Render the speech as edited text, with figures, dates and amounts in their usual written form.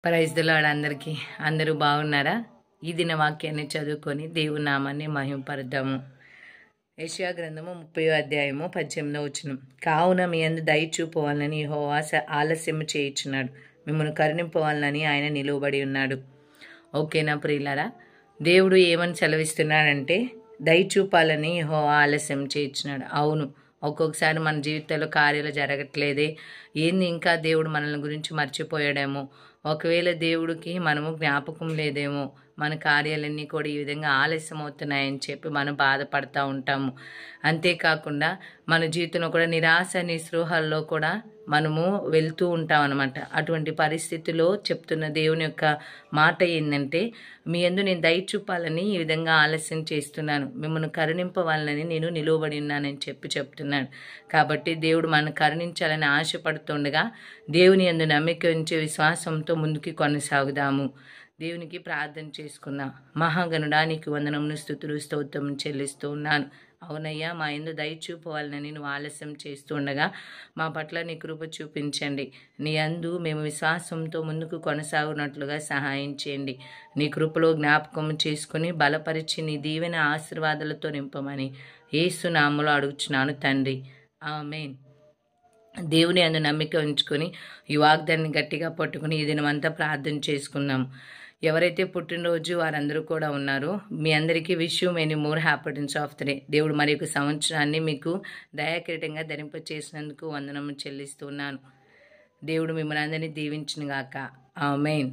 Praise the lord అందరికీ. అందరూ బాగున్నారా? ఈ దిన వాక్యాన్ని చదువుకొని దేవుని నామాన్ని మహిమపరుద్దాము. యెషయా గ్రంథము 30వ అధ్యాయము 18వ వచనం. కావున మీ యందు దయ చూపవాలని యెహోవా ఆలస్యము చేయుచున్నాడు, మిమ్మల్ని కరుణింపవాలని ఆయన నిలువబడి ఉన్నాడు. ఓకేనా ప్రియులారా? దేవుడు ఏమని సెలవిస్తున్నాడంటే దయ చూపాలని యెహోవా ఆలస్యం చేయుచున్నాడు. అవును, ఒక్కొక్కసారి మన జీవితంలో కార్యాలు జరగట్లేదే, ఏంది ఇంకా దేవుడు మనల్ని గురించి మర్చిపోయాడేమో, ఒకవేళ దేవుడికి మనము జ్ఞాపకం లేదేమో, మన కార్యాలన్నీ కూడా ఈ విధంగా ఆలస్యం అవుతున్నాయని చెప్పి మనం బాధపడతా ఉంటాము. అంతేకాకుండా మన జీవితంలో కూడా నిరాశ నిస్పృహల్లో కూడా మనము వెళ్తూ ఉంటాం అన్నమాట. అటువంటి పరిస్థితిలో చెప్తున్న దేవుని యొక్క మాట ఏంటంటే, మీ యందు నేను దయ చూపాలని ఈ విధంగా ఆలస్యం చేస్తున్నాను, మిమ్మల్ని కరుణింపవాలని నేను నిలువబడి ఉన్నానని చెప్తున్నాడు. కాబట్టి దేవుడు మనల్ని కరుణించాలని ఆశపడుతుండగా దేవుని యందు నమ్మిక ఉంచే విశ్వాసంతో ముందుకి కొనసాగుదాము. దేవునికి ప్రార్థన చేసుకుందాం. మహాగణుడా, నీకు వందనములు, స్తుతులు, స్తోత్రం చెల్లిస్తూ ఉన్నాను. అవునయ్యా, మా యందు దయ చూపవాలని నువ్వు ఆలస్యం చేస్తూ ఉండగా మా పట్ల నీ కృప చూపించండి. నీ యందు మేము విశ్వాసంతో ముందుకు కొనసాగునట్లుగా సహాయం చేయండి. నీ కృపలో జ్ఞాపకం చేసుకుని బలపరిచి నీ దీవెన ఆశీర్వాదాలతో నింపమని యేసు నామములో అడుగుచున్నాను తండ్రి, ఆమేన్. దేవుని యందు నమ్మిక ఉంచుకొని ఈ వాగ్దాన్ని గట్టిగా పట్టుకుని ఈ దినమంతా ప్రార్థన చేసుకున్నాం. ఎవరైతే పుట్టినరోజు వారందరూ కూడా ఉన్నారో మీ అందరికీ wish you many more happiness of the day. దేవుడు మరి యొక్క సంవత్సరాన్ని మీకు దయాకిరీటంగా ధరింపచేసినందుకు వందనము చెల్లిస్తున్నాను. దేవుడు మిమ్మల్ని అందరినీ దీవించును గాక. ఆమేన్.